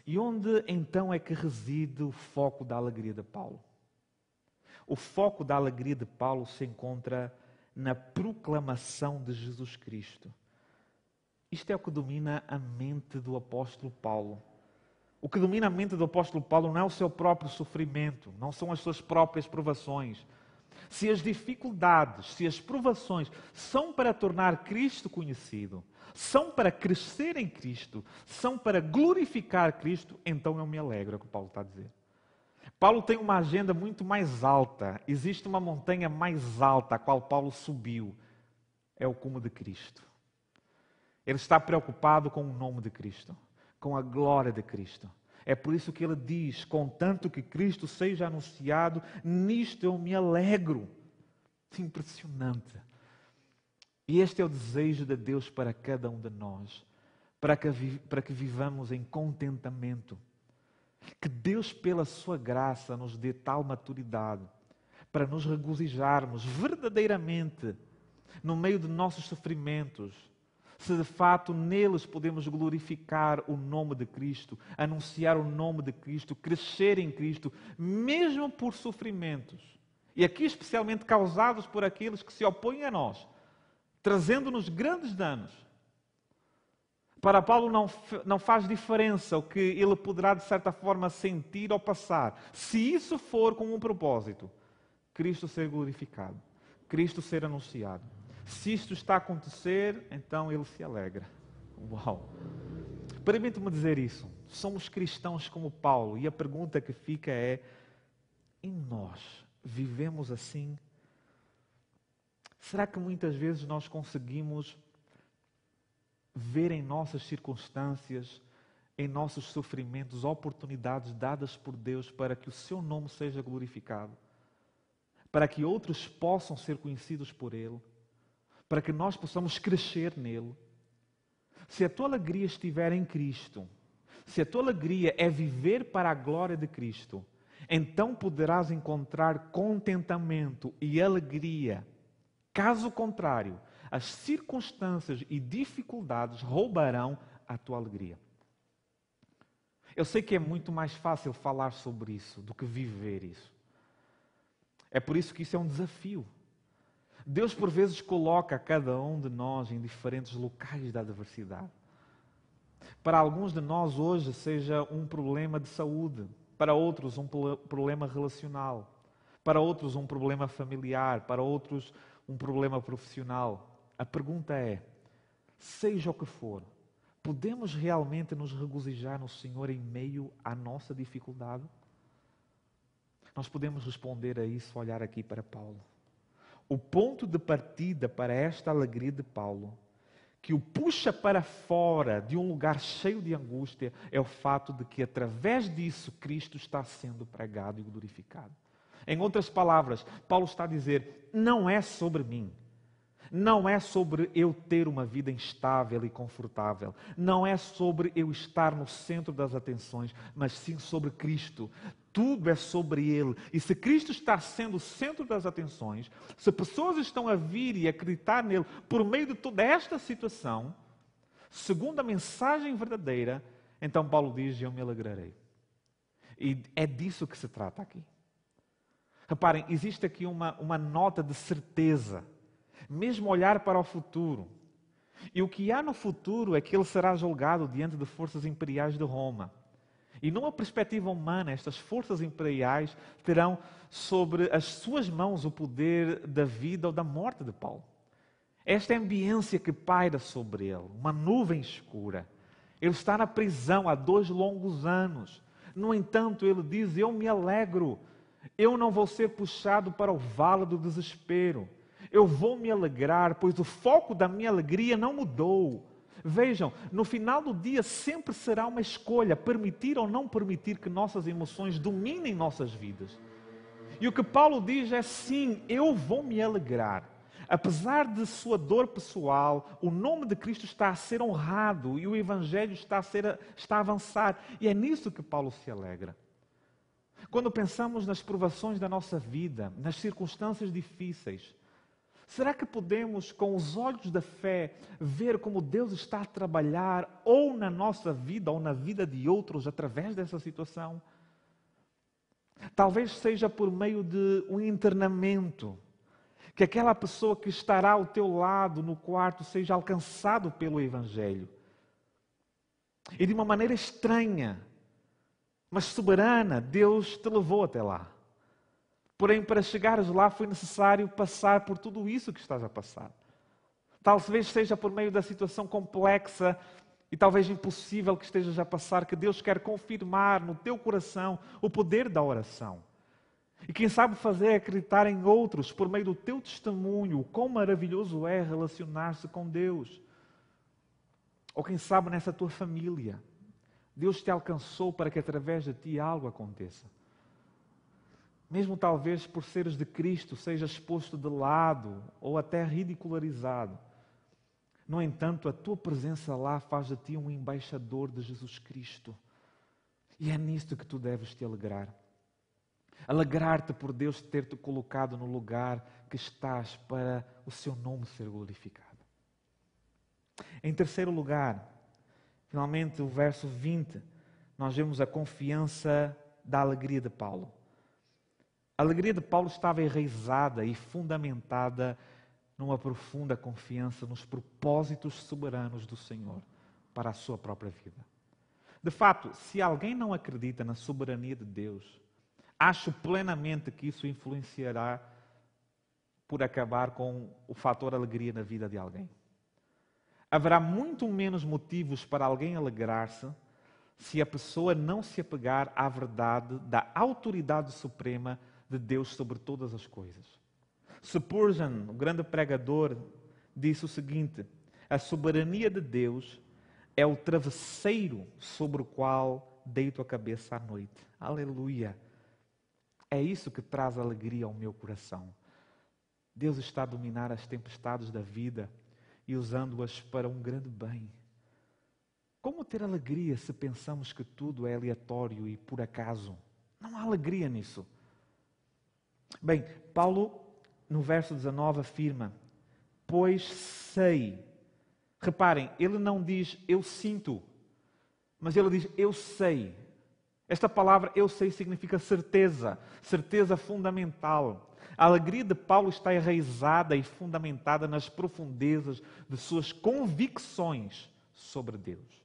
E onde então é que reside o foco da alegria de Paulo? O foco da alegria de Paulo se encontra na proclamação de Jesus Cristo. Isto é o que domina a mente do apóstolo Paulo. O que domina a mente do apóstolo Paulo não é o seu próprio sofrimento, não são as suas próprias provações. Se as dificuldades, se as provações são para tornar Cristo conhecido, são para crescer em Cristo, são para glorificar Cristo, então eu me alegro, é o que Paulo está a dizer. Paulo tem uma agenda muito mais alta, existe uma montanha mais alta a qual Paulo subiu, é o cume de Cristo. Ele está preocupado com o nome de Cristo, com a glória de Cristo. É por isso que ele diz, contanto que Cristo seja anunciado, nisto eu me alegro. Impressionante. E este é o desejo de Deus para cada um de nós, para que vivamos em contentamento. Que Deus, pela sua graça, nos dê tal maturidade, para nos regozijarmos verdadeiramente no meio de nossos sofrimentos, se de fato neles podemos glorificar o nome de Cristo, anunciar o nome de Cristo, crescer em Cristo, mesmo por sofrimentos, e aqui especialmente causados por aqueles que se opõem a nós, trazendo-nos grandes danos. Para Paulo não faz diferença o que ele poderá de certa forma sentir ou passar, se isso for com um propósito: Cristo ser glorificado, Cristo ser anunciado. Se isto está a acontecer, então ele se alegra. Uau! Permite-me dizer isso. Somos cristãos como Paulo, e a pergunta que fica é: e nós vivemos assim? Será que muitas vezes nós conseguimos ver em nossas circunstâncias, em nossos sofrimentos, oportunidades dadas por Deus para que o seu nome seja glorificado, para que outros possam ser conhecidos por Ele, para que nós possamos crescer nele? Se a tua alegria estiver em Cristo, se a tua alegria é viver para a glória de Cristo, então poderás encontrar contentamento e alegria. Caso contrário, as circunstâncias e dificuldades roubarão a tua alegria. Eu sei que é muito mais fácil falar sobre isso do que viver isso. É por isso que isso é um desafio. Deus por vezes coloca cada um de nós em diferentes locais da adversidade. Para alguns de nós hoje seja um problema de saúde, para outros um problema relacional, para outros um problema familiar, para outros um problema profissional. A pergunta é: seja o que for, podemos realmente nos regozijar no Senhor em meio à nossa dificuldade? Nós podemos responder a isso, olhar aqui para Paulo. O ponto de partida para esta alegria de Paulo, que o puxa para fora de um lugar cheio de angústia, é o fato de que através disso Cristo está sendo pregado e glorificado. Em outras palavras, Paulo está a dizer: não é sobre mim. Não é sobre eu ter uma vida instável e confortável. Não é sobre eu estar no centro das atenções, mas sim sobre Cristo. Tudo é sobre Ele. E se Cristo está sendo o centro das atenções, se pessoas estão a vir e acreditar nele por meio de toda esta situação, segundo a mensagem verdadeira, então Paulo diz: eu me alegrarei. E é disso que se trata aqui. Reparem, existe aqui uma nota de certeza. Mesmo olhar para o futuro. E o que há no futuro é que ele será julgado diante de forças imperiais de Roma. E numa perspectiva humana, estas forças imperiais terão sobre as suas mãos o poder da vida ou da morte de Paulo. Esta é a ambiência que paira sobre ele, uma nuvem escura. Ele está na prisão há 2 longos anos. No entanto, ele diz: eu me alegro. Eu não vou ser puxado para o vale do desespero. Eu vou me alegrar, pois o foco da minha alegria não mudou. Vejam, no final do dia sempre será uma escolha, permitir ou não permitir que nossas emoções dominem nossas vidas. E o que Paulo diz é: sim, eu vou me alegrar. Apesar de sua dor pessoal, o nome de Cristo está a ser honrado e o Evangelho está a avançar. E é nisso que Paulo se alegra. Quando pensamos nas provações da nossa vida, nas circunstâncias difíceis, será que podemos, com os olhos da fé, ver como Deus está a trabalhar ou na nossa vida ou na vida de outros através dessa situação? Talvez seja por meio de um internamento, que aquela pessoa que estará ao teu lado no quarto seja alcançado pelo Evangelho. E de uma maneira estranha, mas soberana, Deus te levou até lá. Porém, para chegares lá foi necessário passar por tudo isso que estás a passar. Talvez seja por meio da situação complexa e talvez impossível que estejas a passar, que Deus quer confirmar no teu coração o poder da oração. E quem sabe fazer acreditar em outros por meio do teu testemunho, o quão maravilhoso é relacionar-se com Deus. Ou quem sabe nessa tua família, Deus te alcançou para que através de ti algo aconteça. Mesmo talvez por seres de Cristo, sejas posto de lado ou até ridicularizado. No entanto, a tua presença lá faz de ti um embaixador de Jesus Cristo. E é nisto que tu deves te alegrar. Alegrar-te por Deus ter-te colocado no lugar que estás para o seu nome ser glorificado. Em terceiro lugar, finalmente o verso 20, nós vemos a confiança da alegria de Paulo. A alegria de Paulo estava enraizada e fundamentada numa profunda confiança nos propósitos soberanos do Senhor para a sua própria vida. De fato, se alguém não acredita na soberania de Deus, acho plenamente que isso influenciará por acabar com o fator alegria na vida de alguém. Haverá muito menos motivos para alguém alegrar-se se a pessoa não se apegar à verdade da autoridade suprema de Deus sobre todas as coisas. Spurgeon, o grande pregador, disse o seguinte: a soberania de Deus é o travesseiro sobre o qual deito a cabeça à noite. Aleluia! É isso que traz alegria ao meu coração. Deus está a dominar as tempestades da vida e usando-as para um grande bem. Como ter alegria se pensamos que tudo é aleatório e por acaso? Não há alegria nisso. Bem, Paulo, no verso 19, afirma: pois sei. Reparem, ele não diz eu sinto, mas ele diz eu sei. Esta palavra eu sei significa certeza, certeza fundamental. A alegria de Paulo está enraizada e fundamentada nas profundezas de suas convicções sobre Deus.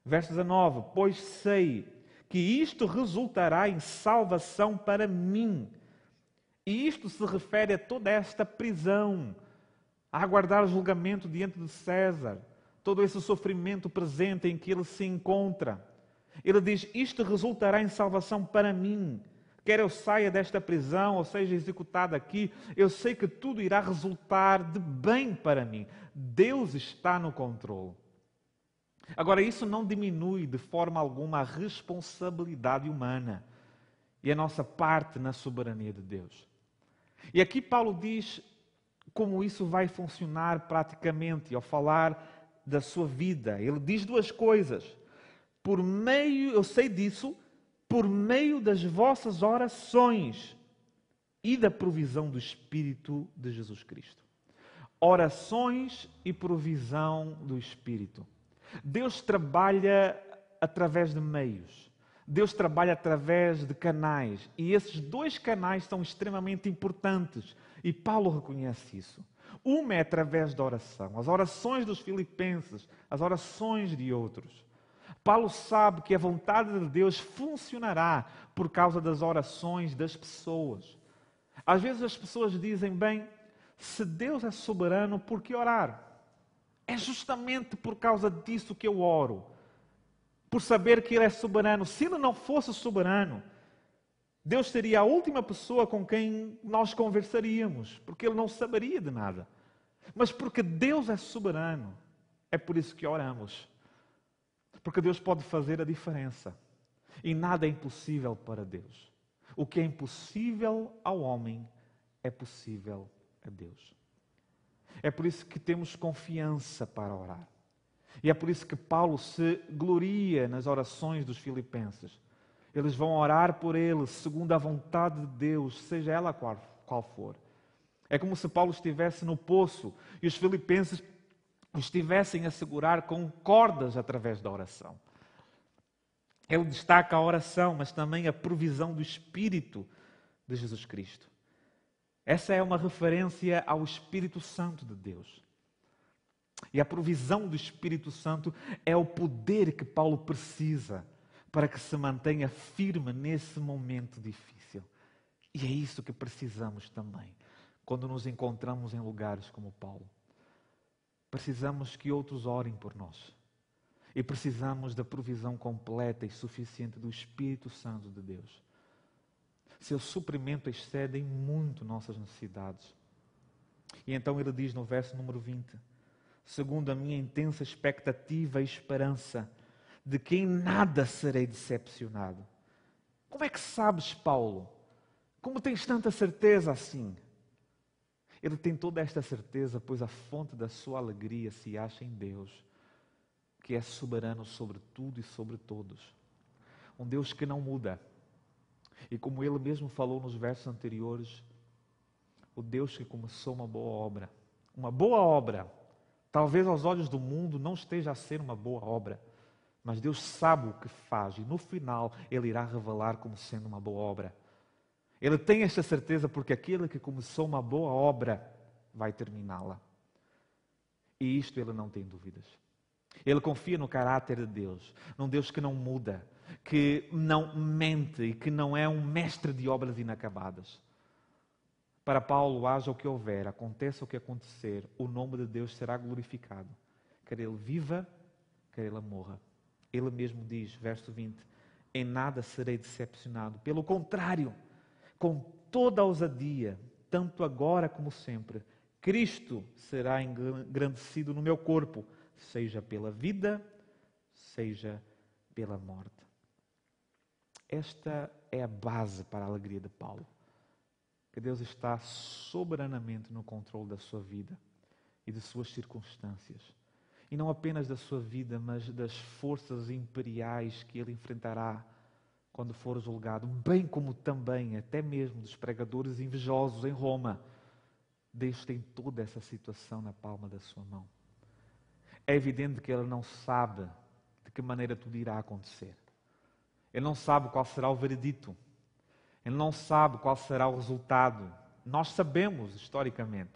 Verso 19, pois sei que isto resultará em salvação para mim. E isto se refere a toda esta prisão, a aguardar julgamento diante de César, todo esse sofrimento presente em que ele se encontra. Ele diz, isto resultará em salvação para mim. Quer eu saia desta prisão, ou seja executado aqui, eu sei que tudo irá resultar de bem para mim. Deus está no controle. Agora, isso não diminui de forma alguma a responsabilidade humana e a nossa parte na soberania de Deus. E aqui Paulo diz como isso vai funcionar praticamente ao falar da sua vida. Ele diz duas coisas. Por meio, eu sei disso, por meio das vossas orações e da provisão do Espírito de Jesus Cristo. Orações e provisão do Espírito. Deus trabalha através de meios. Deus trabalha através de canais. E esses dois canais são extremamente importantes. E Paulo reconhece isso. Uma é através da oração. As orações dos filipenses, as orações de outros. Paulo sabe que a vontade de Deus funcionará por causa das orações das pessoas. Às vezes as pessoas dizem, bem, se Deus é soberano, por que orar? É justamente por causa disso que eu oro. Por saber que Ele é soberano. Se Ele não fosse soberano, Deus seria a última pessoa com quem nós conversaríamos, porque Ele não saberia de nada. Mas porque Deus é soberano, é por isso que oramos. Porque Deus pode fazer a diferença. E nada é impossível para Deus. O que é impossível ao homem é possível a Deus. É por isso que temos confiança para orar. E é por isso que Paulo se gloria nas orações dos filipenses. Eles vão orar por ele, segundo a vontade de Deus, seja ela qual for. É como se Paulo estivesse no poço e os filipenses o estivessem a segurar com cordas através da oração. Ele destaca a oração, mas também a provisão do Espírito de Jesus Cristo. Essa é uma referência ao Espírito Santo de Deus. E a provisão do Espírito Santo é o poder que Paulo precisa para que se mantenha firme nesse momento difícil. E é isso que precisamos também, quando nos encontramos em lugares como Paulo. Precisamos que outros orem por nós. E precisamos da provisão completa e suficiente do Espírito Santo de Deus. Seu suprimento excede em muito nossas necessidades. E então ele diz no verso número 20, segundo a minha intensa expectativa e esperança, de que em nada serei decepcionado. Como é que sabes, Paulo? Como tens tanta certeza assim? Ele tem toda esta certeza, pois a fonte da sua alegria se acha em Deus, que é soberano sobre tudo e sobre todos. Um Deus que não muda. E como ele mesmo falou nos versos anteriores, o Deus que começou uma boa obra Talvez aos olhos do mundo não esteja a ser uma boa obra, mas Deus sabe o que faz e no final Ele irá revelar como sendo uma boa obra. Ele tem esta certeza porque aquele que começou uma boa obra vai terminá-la. E isto ele não tem dúvidas. Ele confia no caráter de Deus, num Deus que não muda, que não mente e que não é um mestre de obras inacabadas. Para Paulo, haja o que houver, aconteça o que acontecer, o nome de Deus será glorificado. Quer ele viva, quer ele morra. Ele mesmo diz, verso 20, em nada serei decepcionado. Pelo contrário, com toda a ousadia, tanto agora como sempre, Cristo será engrandecido no meu corpo, seja pela vida, seja pela morte. Esta é a base para a alegria de Paulo. Que Deus está soberanamente no controle da sua vida e de suas circunstâncias. E não apenas da sua vida, mas das forças imperiais que ele enfrentará quando for julgado, bem como também, até mesmo, dos pregadores invejosos em Roma. Deus tem toda essa situação na palma da sua mão. É evidente que ele não sabe de que maneira tudo irá acontecer. Ele não sabe qual será o veredito. Ele não sabe qual será o resultado. Nós sabemos, historicamente,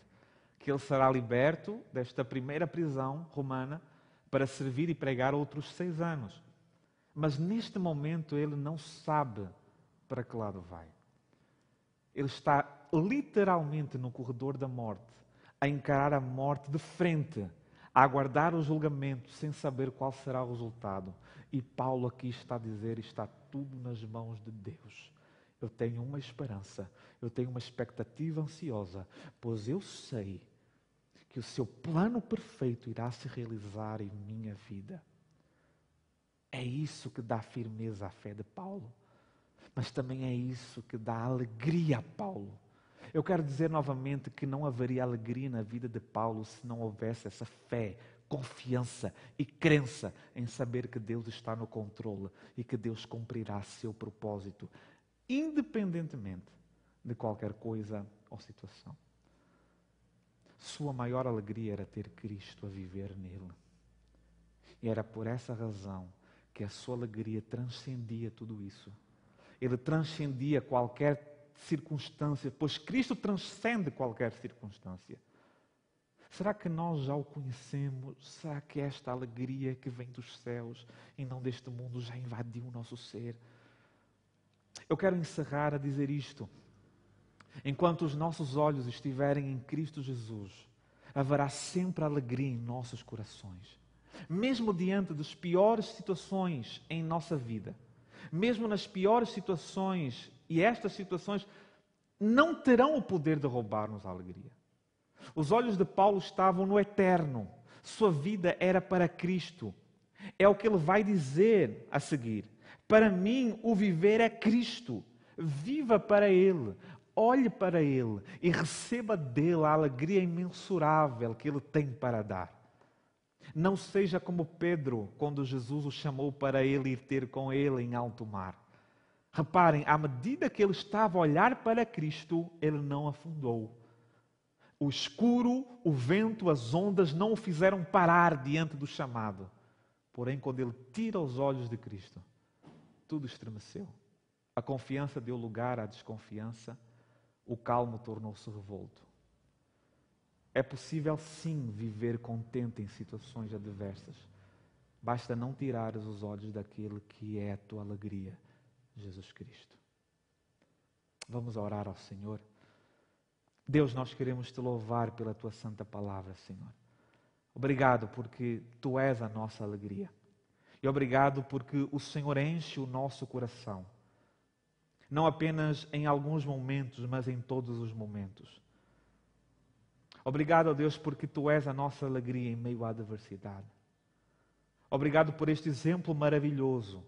que ele será liberto desta primeira prisão romana para servir e pregar outros 6 anos. Mas neste momento ele não sabe para que lado vai. Ele está literalmente no corredor da morte, a encarar a morte de frente, a aguardar o julgamento sem saber qual será o resultado. E Paulo aqui está a dizer, está tudo nas mãos de Deus. Eu tenho uma esperança, eu tenho uma expectativa ansiosa, pois eu sei que o seu plano perfeito irá se realizar em minha vida. É isso que dá firmeza à fé de Paulo, mas também é isso que dá alegria a Paulo. Eu quero dizer novamente que não haveria alegria na vida de Paulo se não houvesse essa fé, confiança e crença em saber que Deus está no controle e que Deus cumprirá seu propósito, independentemente de qualquer coisa ou situação. Sua maior alegria era ter Cristo a viver nele. E era por essa razão que a sua alegria transcendia tudo isso. Ele transcendia qualquer circunstância, pois Cristo transcende qualquer circunstância. Será que nós já o conhecemos? Será que esta alegria que vem dos céus e não deste mundo já invadiu o nosso ser? Eu quero encerrar a dizer isto. Enquanto os nossos olhos estiverem em Cristo Jesus, haverá sempre alegria em nossos corações. Mesmo diante das piores situações em nossa vida, mesmo nas piores situações, e estas situações não terão o poder de roubar-nos a alegria. Os olhos de Paulo estavam no eterno, sua vida era para Cristo. É o que ele vai dizer a seguir. Para mim, o viver é Cristo. Viva para Ele, olhe para Ele e receba dele a alegria imensurável que Ele tem para dar. Não seja como Pedro, quando Jesus o chamou para ele ir ter com ele em alto mar. Reparem, à medida que ele estava a olhar para Cristo, ele não afundou. O escuro, o vento, as ondas não o fizeram parar diante do chamado. Porém, quando ele tira os olhos de Cristo, tudo estremeceu. A confiança deu lugar à desconfiança, o calmo tornou-se revolto. É possível sim viver contente em situações adversas. Basta não tirares os olhos daquele que é a tua alegria, Jesus Cristo. Vamos orar ao Senhor. Deus, nós queremos te louvar pela tua santa palavra, Senhor. Obrigado porque tu és a nossa alegria. E obrigado porque o Senhor enche o nosso coração. Não apenas em alguns momentos, mas em todos os momentos. Obrigado, ó Deus, porque tu és a nossa alegria em meio à adversidade. Obrigado por este exemplo maravilhoso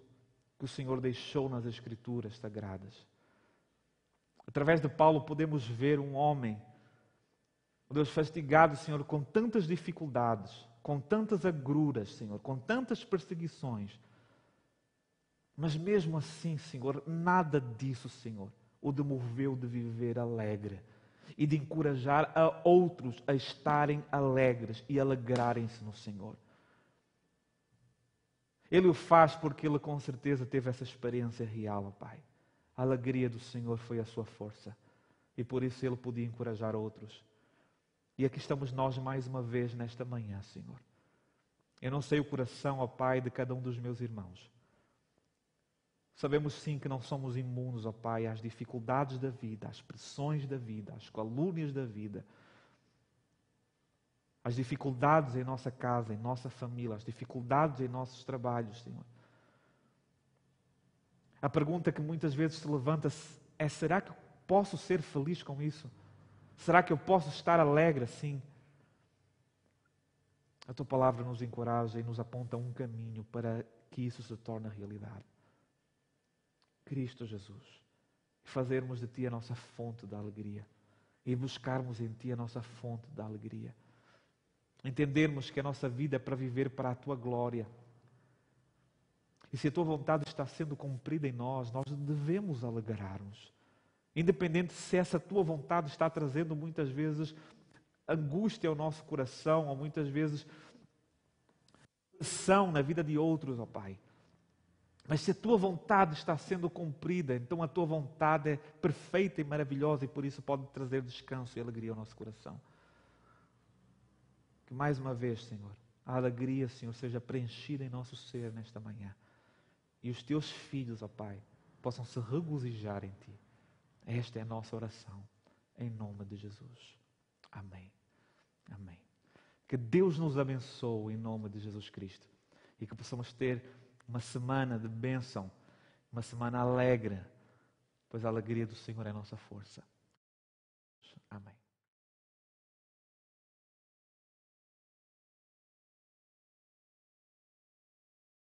que o Senhor deixou nas Escrituras Sagradas. Através de Paulo podemos ver um homem, ó Deus, fastigado, Senhor, com tantas dificuldades, com tantas agruras, Senhor, com tantas perseguições. Mas mesmo assim, Senhor, nada disso, Senhor, o demoveu de viver alegre. e de encorajar a outros a estarem alegres e alegrarem-se no Senhor. Ele o faz porque ele com certeza teve essa experiência real, ó Pai. A alegria do Senhor foi a sua força e por isso ele podia encorajar outros. E aqui estamos nós mais uma vez nesta manhã, Senhor. Eu não sei o coração, ó Pai, de cada um dos meus irmãos. Sabemos sim que não somos imunes, ó Pai, às dificuldades da vida, às pressões da vida, às calúnias da vida, às dificuldades em nossa casa, em nossa família, às dificuldades em nossos trabalhos, Senhor. A pergunta que muitas vezes se levanta é: será que eu posso ser feliz com isso? Será que eu posso estar alegre assim? A Tua palavra nos encoraja e nos aponta um caminho para que isso se torne realidade. Cristo Jesus. E fazermos de Ti a nossa fonte da alegria. E buscarmos em Ti a nossa fonte da alegria. Entendermos que a nossa vida é para viver para a Tua glória. E se a Tua vontade está sendo cumprida em nós, nós devemos alegrar-nos. Independente se essa Tua vontade está trazendo muitas vezes angústia ao nosso coração, ou muitas vezes pressão na vida de outros, ó Pai. Mas se a Tua vontade está sendo cumprida, então a Tua vontade é perfeita e maravilhosa e por isso pode trazer descanso e alegria ao nosso coração. Que mais uma vez, Senhor, a alegria, Senhor, seja preenchida em nosso ser nesta manhã. E os Teus filhos, ó Pai, possam se regozijar em Ti. Esta é a nossa oração, em nome de Jesus. Amém. Amém. Que Deus nos abençoe em nome de Jesus Cristo. E que possamos ter uma semana de bênção, uma semana alegre, pois a alegria do Senhor é a nossa força.